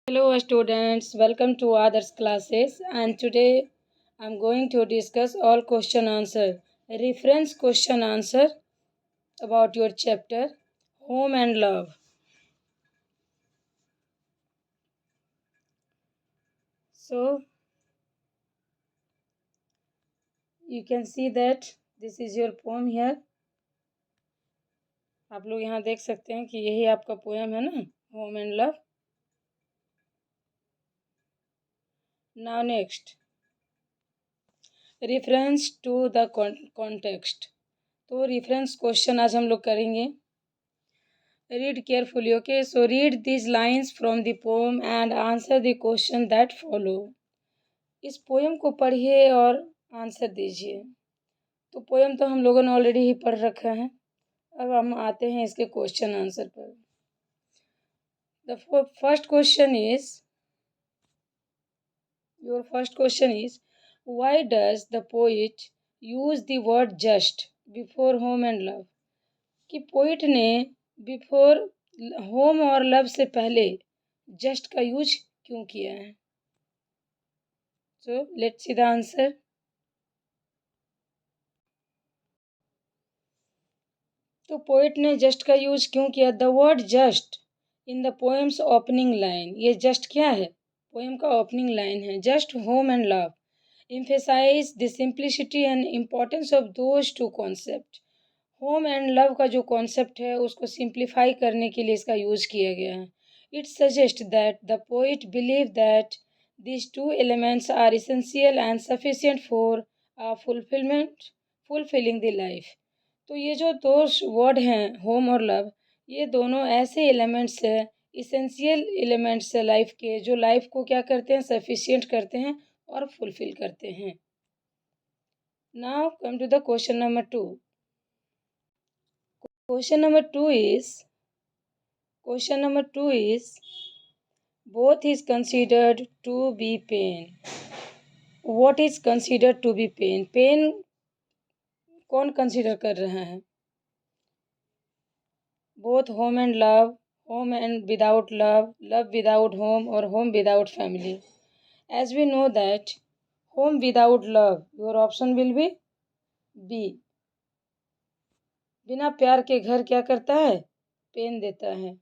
Hello students, welcome to others classes and today I am going to discuss all question answer, reference question answer about your chapter Home and Love. So you can see that this is your poem here. आप लोग यहाँ देख सकते हैं कि यही आपका poem है ना, Home and Love. Now next, reference to the context. तो reference question आज हम लोग करेंगे. Read carefully, okay? So read these lines from the poem and answer the question that follow. इस पोएम को पढ़िए और आंसर दीजिए. तो पोएम तो हम लोगों ने ऑलरेडी ही पढ़ रखा है. अब हम आते हैं इसके क्वेश्चन आंसर पर. The first question is, your first question is, why does the poet use the word just before home and love? कि पोइट ने बिफोर होम और लव से पहले जस्ट का यूज क्यों किया है? So let's see the answer. तो पोइट ने जस्ट का यूज क्यों किया? The word just in the poems opening line. ये जस्ट क्या है? पोएम का ओपनिंग लाइन है. Just home and love emphasize the simplicity and importance of those two concepts. Home and love का जो कॉन्सेप्ट है उसको सिंप्लीफाई करने के लिए इसका यूज किया गया है. It suggest that the poet believe that these two elements are essential and sufficient for fulfilling the life. तो ये जो दो वर्ड हैं होम और लव, ये दोनों ऐसे एलिमेंट्स है, इसेंशियल एलिमेंट्स है लाइफ के, जो लाइफ को क्या करते हैं? सफिशिएंट करते हैं और फुलफिल करते हैं. Now come to the question number 2. Question number two is both is considered to be pain. What is considered to be pain? Pain कौन कंसीडर कर रहा है? Both home and love, home and without love, love without home or home without family. As we know that home without love, your option will be B. बिना प्यार के घर क्या करता है? पेन देता है.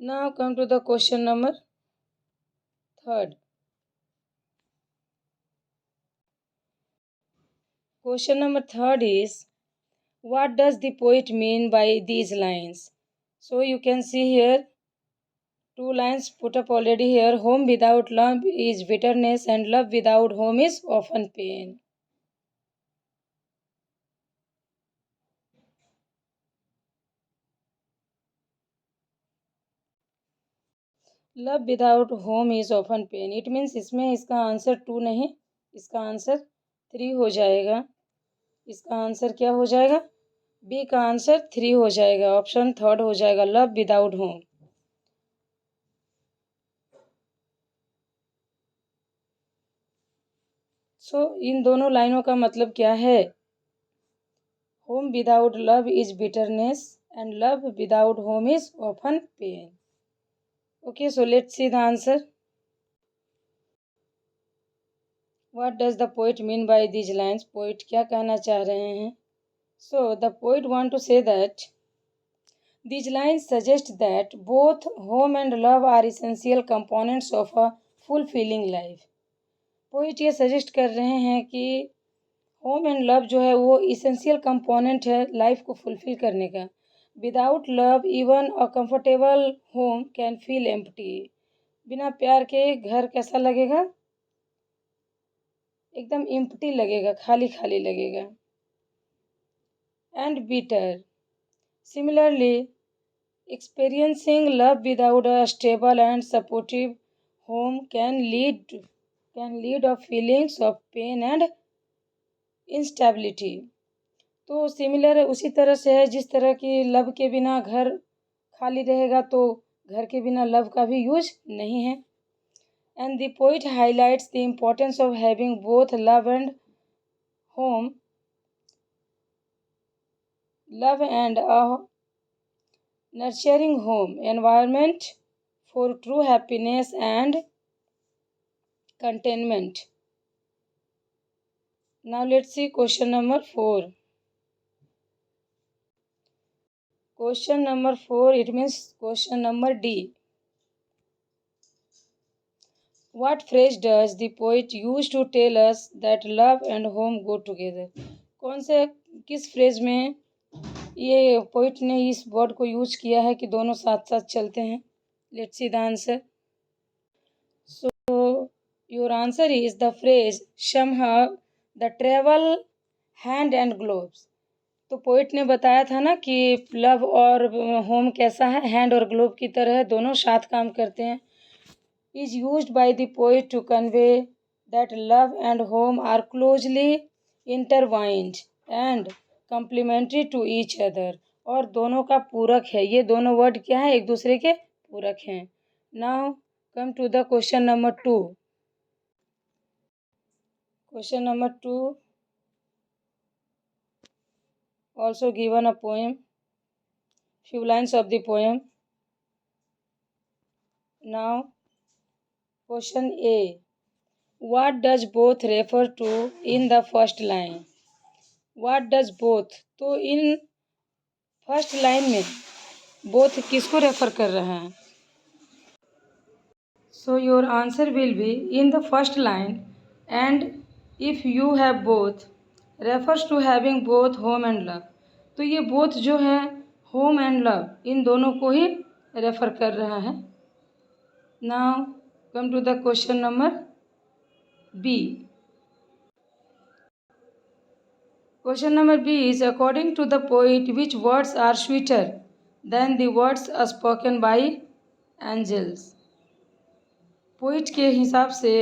Now come to the question number 3. Question number 3 is, what does the poet mean by these lines? So you can see here two lines put up already here. Home without love is bitterness and love without home is often pain. Love without home is often pain. It means इसमें इसका answer 2 नहीं, इसका answer 3 हो जाएगा. इसका answer क्या हो जाएगा? बी का आंसर 3 हो जाएगा. ऑप्शन 3 हो जाएगा, लव विदाउट होम. सो इन दोनों लाइनों का मतलब क्या है? Home without love is bitterness and love without home is often pain. Okay, so let's see the answer. What does the poet mean by these lines? Poet क्या कहना चाह रहे हैं? So the poet want to say that these lines suggest that both home and love are essential components of a fulfilling life. Poet ये suggest कर रहे हैं कि होम एंड लव जो है वो इसेंशियल कंपोनेंट है लाइफ को फुलफिल करने का. Without love even a comfortable home can feel empty. बिना प्यार के घर कैसा लगेगा? एकदम एम्प्टी लगेगा, खाली खाली लगेगा. And bitter. Similarly experiencing love without a stable and supportive home can lead of feelings of pain and instability. तो सिमिलर उसी तरह से है जिस तरह की लव के बिना घर खाली रहेगा तो घर के बिना लव का भी यूज नहीं है. And the poet highlights the importance of having both love and home love and a nurturing home environment for true happiness and contentment. Now let's see question number 4. Question number 4, it means question number D. What phrase does the poet use to tell us that love and home go together? कौन से किस phrase में ये poet ने इस word को use किया है कि दोनों साथ साथ चलते हैं? Let's see the answer. So your answer is the phrase somehow the travel hand and gloves. तो पोइट ने बताया था ना कि लव और होम कैसा है, हैंड और ग्लोव की तरह दोनों साथ काम करते हैं. Is used by the poet to convey that love and home are closely intertwined and complementary to each other. और दोनों का पूरक है. ये दोनों वर्ड क्या है? एक दूसरे के पूरक हैं. Now come to the question number 2. Question number 2 also given a poem, few lines of the poem. Now question A, what does both refer to in the first line? What does both? तो in first line में both किसको refer कर रहा है? So your answer will be in the first line, and if you have both refers to having both home and love. तो ये both जो है home and love इन दोनों को ही रेफर कर रहा है. Now come to the question number B. Question number B is according to the poet which words are sweeter than the words spoken by angels. Poet के हिसाब से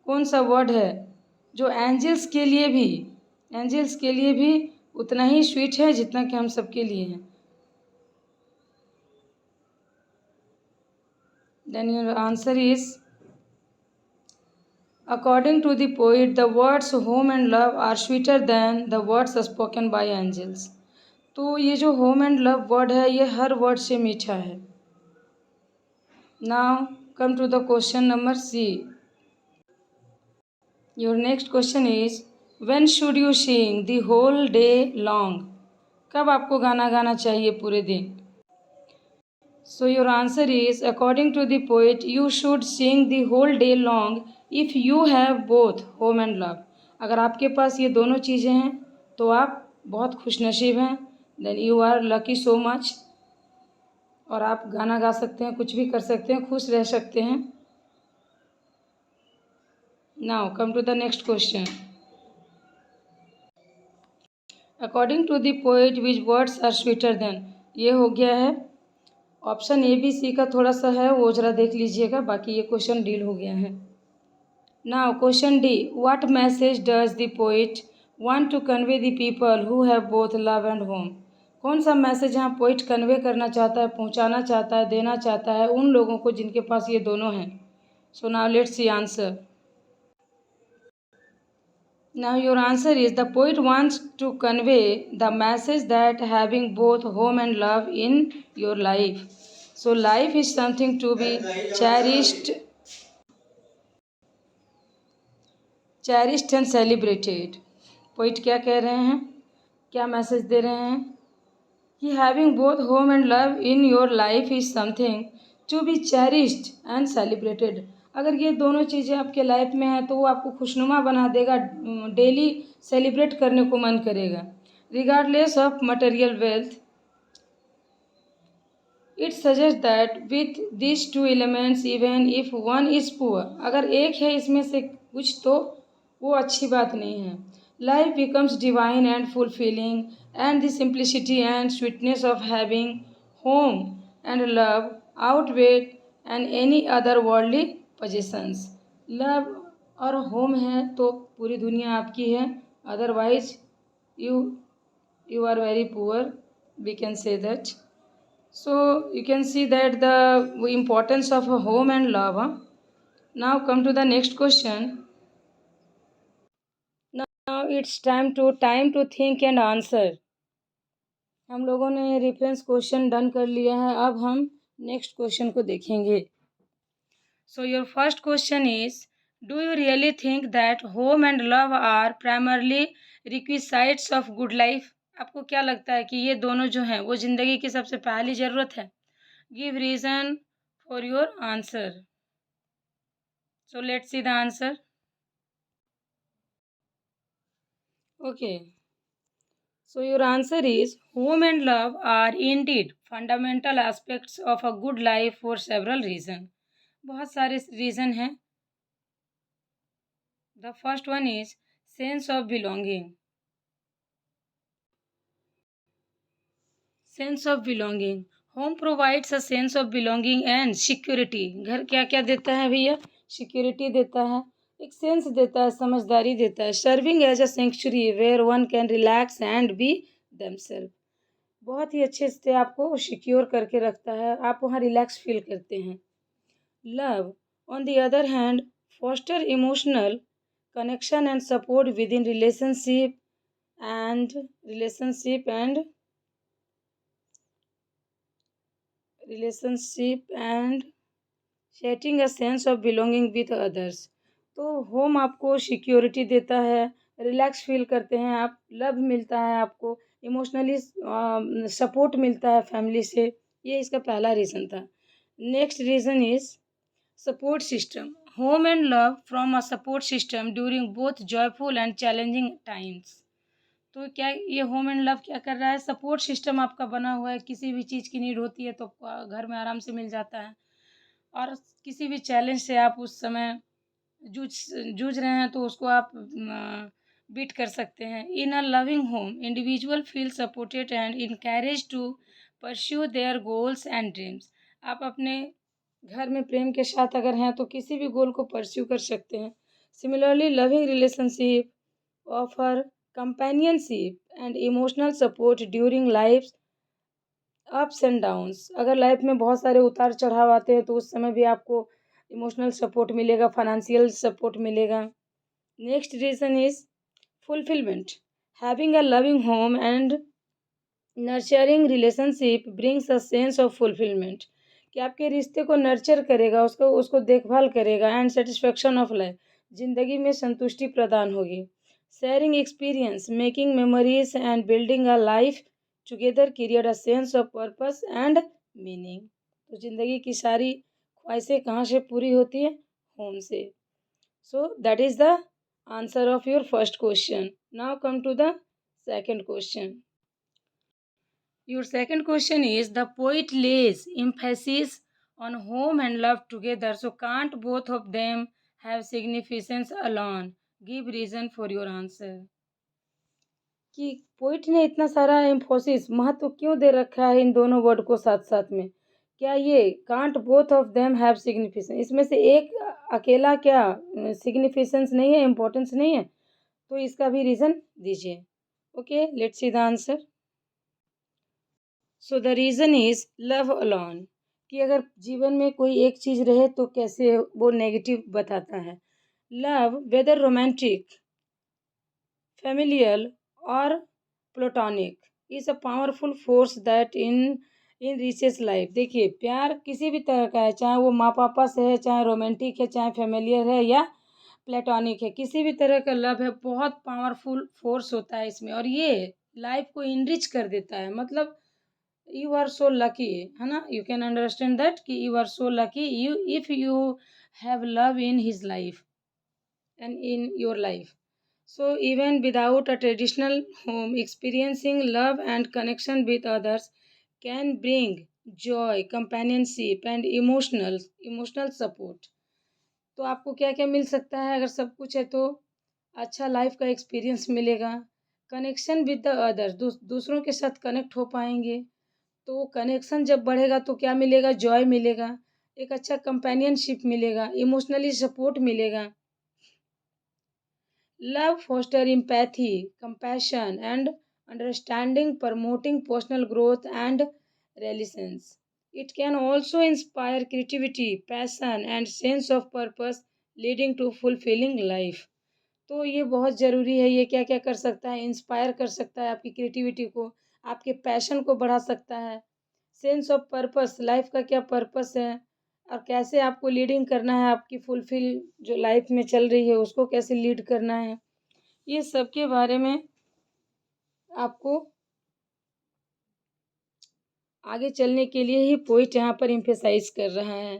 कौन सा वर्ड है जो एंजल्स के लिए भी उतना ही स्वीट है जितना कि हम सबके लिए है? Then your answer is according to the poet the words home and love are sweeter than the words spoken by angels. तो ये जो होम एंड लव वर्ड है ये हर वर्ड से मीठा है. Now come to the question number C. Your next question is when should you sing the whole day long? कब आपको गाना गाना चाहिए पूरे दिन? So your answer is according to the poet you should sing the whole day long if you have both home and love. अगर आपके पास ये दोनों चीज़ें हैं तो आप बहुत खुशनसीब हैं. Then you are lucky so much. और आप गाना गा सकते हैं, कुछ भी कर सकते हैं, खुश रह सकते हैं. Now come to the next question. According to the poet which words are sweeter than. ये हो गया है ऑप्शन ABC का थोड़ा सा है वो जरा देख लीजिएगा, बाकी ये क्वेश्चन डील हो गया है. Now question D. What message does the poet want to convey the people who have both love and home? कौन सा मैसेज यहाँ पोइट कन्वे करना चाहता है, पहुँचाना चाहता है, देना चाहता है उन लोगों को जिनके पास ये दोनों हैं? So now let's see answer. Now your answer is the poet wants to convey the message that having both home and love in your life. So life is something to be cherished and celebrated. Poet क्या कह रहे हैं, क्या message दे रहे हैं कि having both home and love in your life is something to be cherished and celebrated. अगर ये दोनों चीज़ें आपके लाइफ में हैं तो वो आपको खुशनुमा बना देगा, डेली सेलिब्रेट करने को मन करेगा. Regardless of material wealth, it suggest that with this two elements even if one is poor. अगर एक है इसमें से कुछ तो वो अच्छी बात नहीं है. Life becomes divine and fulfilling and the simplicity and sweetness of having home and love outweigh and any other worldly possessions. Love और होम है तो पूरी दुनिया आपकी है, otherwise you are very poor, we can say that. So you can see that the importance of a home and love. Now come to the next question. Now it's time to think and answer. हम लोगों ने reference question done कर लिया है, अब हम next question को देखेंगे। So your first question is, do you really think that home and love are primarily requisites of good life? आपको क्या लगता है कि ये दोनों जो हैं वो ज़िंदगी की सबसे पहली ज़रूरत है? Give reason for your answer. So let's see the answer. Okay, so your answer is home and love are indeed fundamental aspects of a good life for several reasons. बहुत सारे रीज़न हैं। The first one is sense of belonging. Sense of belonging. Home provides a sense of belonging and security. घर क्या क्या देता है भैया? Security देता है, एक सेंस देता है, समझदारी देता है। Serving as a century where one can relax and be themselves. बहुत ही अच्छे से आपको सिक्योर करके रखता है, आप वहाँ रिलैक्स फील करते हैं। Love on the other hand foster emotional connection and support within relationship and sharing a sense of belonging with others. तो होम आपको सिक्योरिटी देता है, रिलैक्स फील करते हैं आप, लव मिलता है आपको, इमोशनली सपोर्ट मिलता है फैमिली से। ये इसका पहला रीज़न था। Next reason is support system. Home and love from a support system during both joyful and challenging times. तो क्या ये होम एंड लव क्या कर रहा है? सपोर्ट सिस्टम आपका बना हुआ है, किसी भी चीज़ की नीड होती है तो घर में आराम से मिल जाता है, और किसी भी चैलेंज से आप उस समय जूझ जूझ रहे हैं तो उसको आप बीट कर सकते हैं। In a loving home individual feel supported and encourage to pursue their goals and dreams. आप अपने घर में प्रेम के साथ अगर हैं तो किसी भी गोल को परस्यू कर सकते हैं। Similarly loving relationship offer companionship and emotional support during life ups and downs. अगर लाइफ में बहुत सारे उतार चढ़ाव आते हैं तो उस समय भी आपको इमोशनल सपोर्ट मिलेगा, फाइनेंशियल सपोर्ट मिलेगा। Next reason is fulfilment. Having a loving home and nurturing relationship brings a sense of fulfilment. कि आपके रिश्ते को नर्चर करेगा, उसको उसको देखभाल करेगा, एंड सेटिस्फेक्शन ऑफ लाइफ, जिंदगी में संतुष्टि प्रदान होगी। Sharing experience, making memories and building a life together create a sense of purpose and meaning. तो ज़िंदगी की सारी ख्वाहिशें कहाँ से पूरी होती हैं? होम से। So that is the answer of your first question. Now come to the second question. Your second question is, the poet lays emphasis on home and love together, so can't both of them have significance alone? Give reason for your answer. कि poet ने इतना सारा emphasis, महत्व क्यों दे रखा है इन दोनों word को साथ साथ में? क्या ये can't both of them have significance, इसमें से एक अकेला क्या सिग्निफिकेंस नहीं है, इम्पोर्टेंस नहीं है? तो इसका भी रीज़न दीजिए। Okay, let's see the answer. So the reason is love alone. कि अगर जीवन में कोई एक चीज़ रहे तो कैसे वो नेगेटिव बताता है। Love weather romantic, familial or platonic is a powerful force that in reaches life। देखिए, प्यार किसी भी तरह का है, चाहे वो माँ पापा से है, चाहे रोमांटिक है, चाहे फेमिलियर है या प्लेटोनिक है, किसी भी तरह का लव है, बहुत पावरफुल फोर्स होता है इसमें, और ये लाइफ को इनरिच कर देता है। मतलब यू आर सो लकी, है ना? यू कैन अंडरस्टैंड दैट कि you are so lucky you if you have love in his life and in your life. So even without a traditional home, experiencing love and connection with others can bring joy, companionship and emotional support। तो आपको क्या क्या मिल सकता है? अगर सब कुछ है तो अच्छा लाइफ का एक्सपीरियंस मिलेगा, कनेक्शन विद द अदर्स, दूसरों के साथ कनेक्ट हो पाएंगे, तो कनेक्शन जब बढ़ेगा तो क्या मिलेगा? जॉय मिलेगा, एक अच्छा कंपेनियनशिप मिलेगा, इमोशनली सपोर्ट मिलेगा। Love fosters empathy, compassion, and understanding, promoting personal growth and resilience. It can also inspire creativity, passion, and sense of purpose, leading to fulfilling life। तो ये बहुत ज़रूरी है। ये क्या क्या कर सकता है? इंस्पायर कर सकता है आपकी क्रिएटिविटी को, आपके पैशन को बढ़ा सकता है। सेंस ऑफ पर्पस, लाइफ का क्या पर्पस है और कैसे आपको लीडिंग करना है, आपकी फुलफिल जो लाइफ में चल रही है उसको कैसे लीड करना है, ये सब के बारे में आपको आगे चलने के लिए ही पोइट यहाँ पर एम्फेसाइज कर रहा है।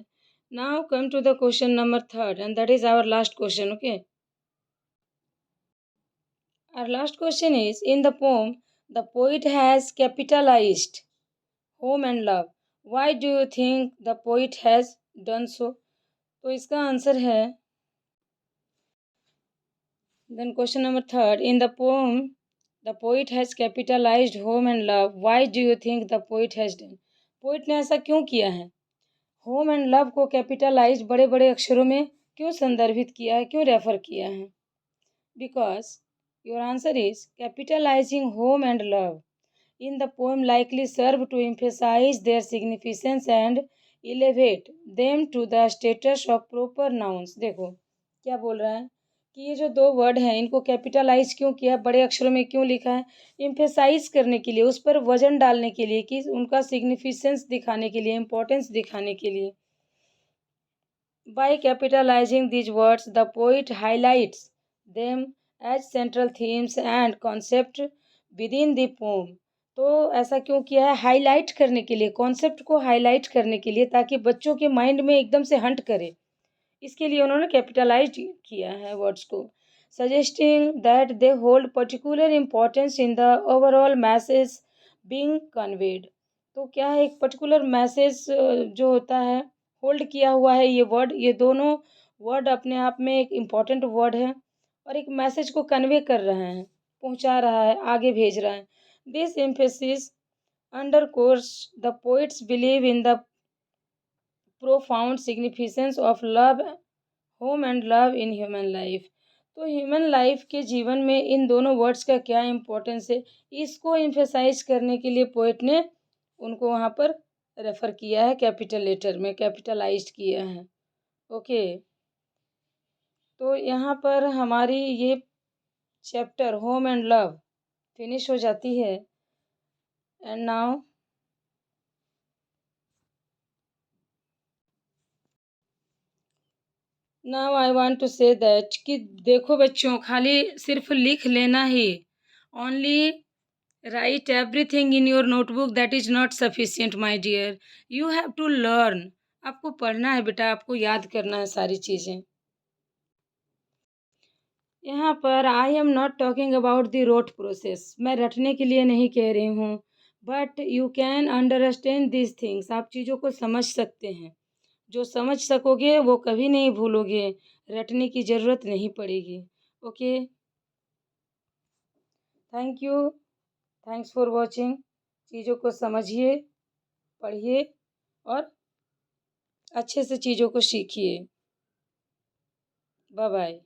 Now come to the question number 3 and that is our last question. Okay, our last question is, in the poem the poet has capitalized home and love. Why do you think the poet has done so? तो इसका answer है, then question number 3, in the poem the poet has capitalized home and love. Why do you think the poet has done? Poet ने ऐसा क्यों किया है? Home and love को capitalise बड़े बड़े अक्षरों में क्यों संदर्भित किया है, क्यों रेफर किया है? Because your answer is capitalising home and love in the poem likely serve to emphasize their significance and elevate them to the status of proper nouns. देखो क्या बोल रहा है कि ये जो दो वर्ड हैं इनको कैपिटलाइज क्यों किया, बड़े अक्षरों में क्यों लिखा है? इम्फेसाइज करने के लिए, उस पर वजन डालने के लिए, कि उनका सिग्निफिकेंस दिखाने के लिए, इम्पोर्टेंस दिखाने के लिए. By capitalizing these words, the poet highlights them as central themes and concept within the poem. तो ऐसा क्यों किया है? हाईलाइट करने के लिए, कॉन्सेप्ट को हाईलाइट करने के लिए, ताकि बच्चों के माइंड में एकदम से हंट करे. इसके लिए उन्होंने कैपिटलाइज किया है वर्ड्स को. Suggesting that they hold particular importance in the overall message being conveyed. तो क्या है, एक पर्टिकुलर मैसेज जो होता है होल्ड किया हुआ है ये वर्ड, ये दोनों वर्ड अपने आप में एक इम्पॉर्टेंट वर्ड है और एक मैसेज को कन्वे कर रहे हैं, पहुंचा रहा है, आगे भेज रहा है. This emphasis underscores the poet's belief in the profound significance of love, home and love in human life. तो ह्यूमन लाइफ के जीवन में इन दोनों वर्ड्स का क्या इम्पोर्टेंस है, इसको एम्फेसाइज करने के लिए पोएट ने उनको वहाँ पर रेफर किया है, कैपिटल लेटर में कैपिटलाइज्ड किया है. ओके, तो यहाँ पर हमारी ये chapter home and love finish हो जाती है. And now I want to say that कि देखो बच्चों, खाली सिर्फ लिख लेना ही, only write everything in your notebook, that is not sufficient my dear. You have to learn. आपको पढ़ना है बेटा, आपको याद करना है सारी चीज़ें. यहाँ पर I am not talking about the rote process. मैं रटने के लिए नहीं कह रही हूँ, but you can understand this things. आप चीज़ों को समझ सकते हैं. जो समझ सकोगे वो कभी नहीं भूलोगे, रटने की ज़रूरत नहीं पड़ेगी. Okay, thank you, thanks for watching. चीज़ों को समझिए, पढ़िए और अच्छे से चीज़ों को सीखिए. Bye bye.